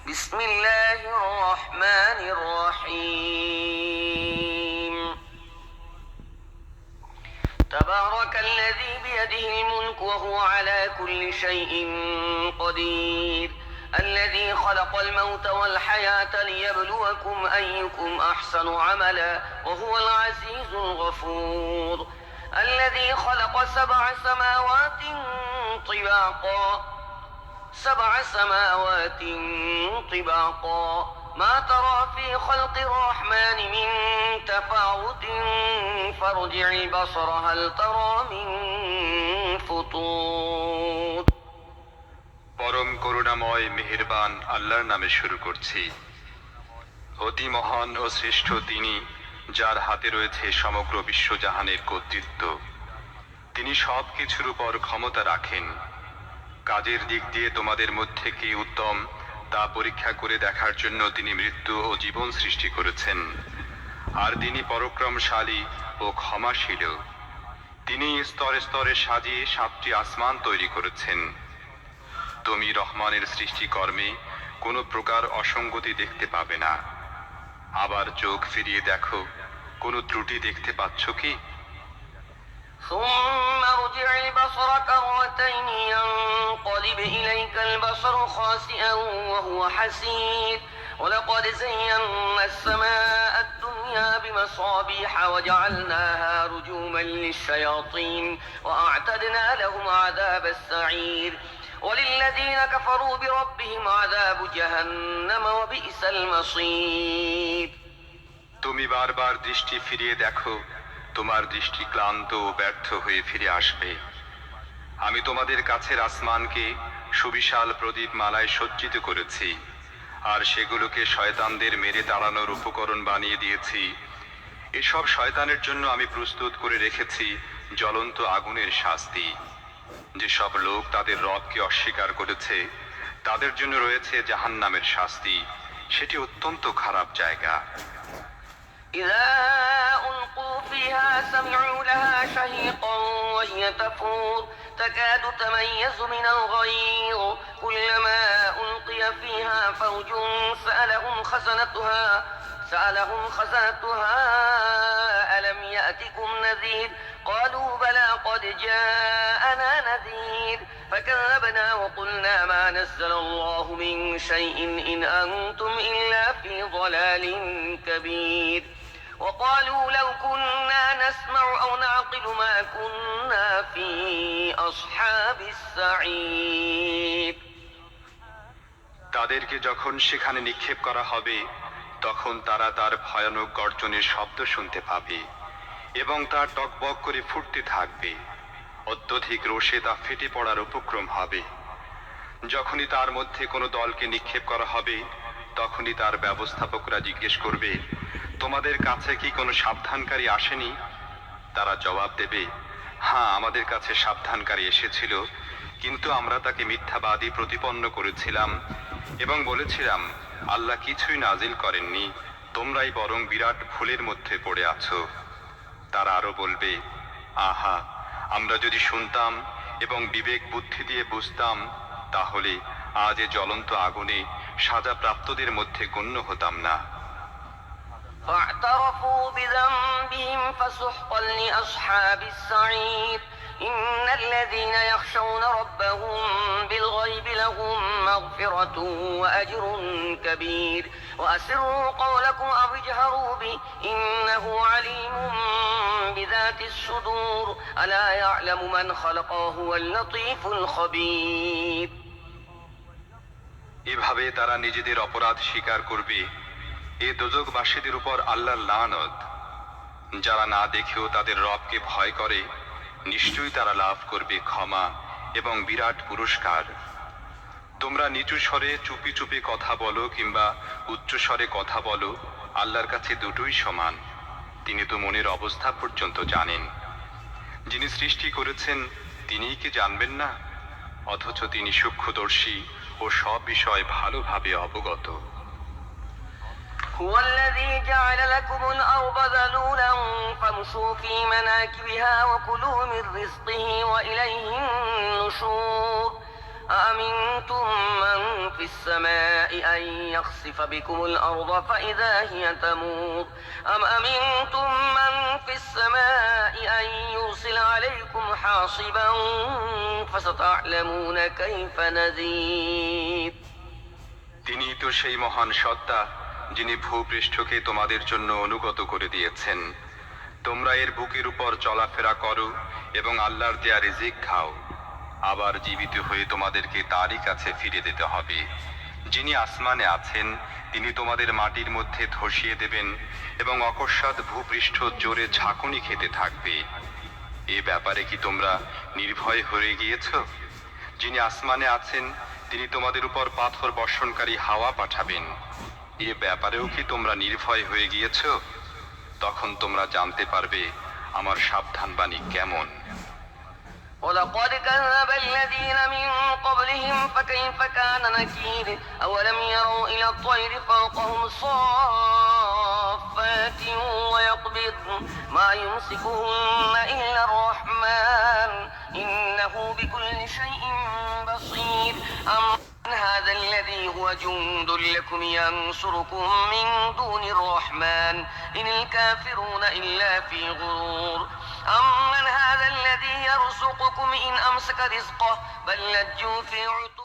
بسم الله الرحمن الرحيم تبارك الذي بيده الملك وهو على كل شيء قدير الذي خلق الموت والحياة ليبلوكم أيكم أحسن عملا وهو العزيز الغفور الذي خلق سبع سماوات طباقا ما ترى في خلق الرحمن من تفاوت فارجع البصر هل ترى من فطور পরম করুণাময় মেহেরবান আল্লাহর নামে শুরু করছি। অতি মহান ও শ্রেষ্ঠ তিনি, যার হাতে রয়েছে সমগ্র বিশ্বজাহানের কর্তৃত্ব। তিনি সব কিছুর উপর ক্ষমতা রাখেন। কাজের দিক দিয়ে তোমাদের মধ্যে কে উত্তম তা পরীক্ষা করে দেখার জন্য তিনি মৃত্যু ও জীবন সৃষ্টি করেছেন। আর তিনি পরাক্রমশালী ও ক্ষমাশীল। তিনি স্তরে স্তরে সাজিয়ে 7টি আসমান তৈরি করেছেন। তুমি রহমানের সৃষ্টিকর্মে কোনো প্রকার অসঙ্গতি দেখতে পাবে না। আবার চোখ ফিরিয়ে দেখো, কোনো ত্রুটি দেখতে পাচ্ছ কি? ثم ارجع البصر كرتين ينقلب إليك البصر خاسئا وهو حسير ولقد زينا السماء الدنيا بمصابيح وجعلناها رجوما للشياطين وأعتدنا لهم عذاب السعير وللذين كفروا بربهم عذاب جهنم وبئس المصير তুমি বারবার দৃষ্টি ফিরিয়ে দেখো, তোমার দৃষ্টি ক্লান্ত ও ব্যর্থ হয়ে ফিরে আসবে। আমি তোমাদের কাছের আসমানকে সুবিশাল প্রদীপ মালায় সজ্জিত করেছি, আর সেগুলোকে শয়তানদের মেরে তাড়ানোর উপকরণ বানিয়ে দিয়েছি। এসব শয়তানের জন্য আমি প্রস্তুত করে রেখেছি জ্বলন্ত আগুনের শাস্তি। যেসব লোক তাদের রবকে অস্বীকার করেছে তাদের জন্য রয়েছে জাহান্নামের শাস্তি, সেটি অত্যন্ত খারাপ জায়গা। إذا ألقوا فيها سمعوا لها شهيقا وهي تفور تكاد تميز من الغيظ كلما ألقي فيها فوج سألهم خزنتها ألم يأتكم نذير قالوا بلى قد جاءنا نذير فكذبنا وقلنا ما نزل الله من شيء إن أنتم إلا في ضلال كبير وقالوا لو كنا نسمع أو نعقل ما كنا في أصحاب السعير তাদেরকে যখন সেখানে নিক্ষেপ করা হবে তখন তারা তার ভয়ানক গর্জনের শব্দ শুনতে পাবে এবং তা টকবক করে ফুটতে থাকবে। অত্যধিক রোষে তা ফেটে পড়ার উপক্রম হবে। যখনই তার মধ্যে কোনো দলকে নিক্ষেপ করা হবে তখনই তার ব্যবস্থাপকরা জিজ্ঞেস করবে, তোমাদের কাছে কি কোনো সাবধানকারী আসেনি? তারা জবাব দেবে, হ্যাঁ, আমাদের কাছে সাবধানকারী এসেছিল, কিন্তু আমরা তাকে মিথ্যাবাদী প্রতিপন্ন করেছিলাম এবং বলেছিলাম আল্লাহ কিছুই নাজিল করেননি, তোমরাই বরং বিরাট ভুলের মধ্যে পড়ে আছো। তারা আরো বলবে, আহা, আমরা যদি শুনতাম এবং বিবেক বুদ্ধি দিয়ে বুঝতাম তাহলে আজ এ জ্বলন্ত আগুনে সাজাপ্রাপ্তদের মধ্যে গণ্য হতাম না। فاعترفوا بذنبهم فسحقا لأصحاب السعير إن الذين يخشون ربهم بالغيب لهم مغفرة وأجر كبير وأسروا قولكم أو اجهروا به إنه عليم بذات الصدور ألا يعلم من خلق وهو اللطيف الخبير এভাবে তারা নিজেদের অপরাধ স্বীকার করবে। এ দোজখবাসীদের উপর আল্লাহর লানত। যারা না দেখেও তাদের রবকে ভয় করে নিশ্চয়ই তারা লাভ করবে ক্ষমা এবং বিরাট পুরস্কার। তোমরা নিচু স্বরে চুপি চুপি কথা বলো কিংবা উচ্চ স্বরে কথা বলো, আল্লাহর কাছে দুটোই সমান। তিনি তো মনের অবস্থা পর্যন্ত জানেন। যিনি সৃষ্টি করেছেন তিনিই কি জানবেন না? অথচ তিনি সূক্ষ্মদর্শী ও সব বিষয় ভালোভাবে অবগত। هو الذي جعل لكم الأرض ذلولا فامشوا في مناكبها وكلوا من رزقه وإليه النشور أأمنتم من في السماء أن يخسف بكم الأرض فإذا هي تمور أم أمنتم من في السماء أن يرسل عليكم حاصبا فستعلمون كيف نذير তিনি তো সেই মহান সত্তা যিনি ভূপৃষ্ঠকে তোমাদের জন্য অনুগত করে দিয়েছেন। তোমরা এর বুকের উপর চলাফেরা করো এবং আল্লাহর দেয়া রিজিক খাও। আবার জীবিত হয়ে তোমাদেরকে তারই কাছে ফিরে যেতে হবে। যিনি আসমানে আছেন তিনি তোমাদের মাটির মধ্যে ধসিয়ে দেবেন এবং অকস্মাৎ ভূপৃষ্ঠ জোরে ঝাঁকুনি খেতে থাকবে। এ ব্যাপারে কি তোমরা নির্ভয় হয়ে গিয়েছ? যিনি আসমানে আছেন তিনি তোমাদের উপর পাথর বর্ষণকারী হাওয়া পাঠাবেন। এ ব্যাপারেও কি তোমরা নির্ভয় হয়ে গিয়েছ? তখন তোমরা জানতে পারবে আমার সাবধানবাণী কেমন। ولقد كذب الذين من قبلهم فكيف كان نكير أولم يروا إلى الطير فوقهم صافات ويقبض ما يمسكهن إلا الرحمن إنه بكل شيء بصير أم هذا الذي هو جند لكم ينصركم من دون الرحمن إن الكافرون إلا في غرور أمن هذا الذي يرزقكم إن أمسك رزقه بل لجوا في عتو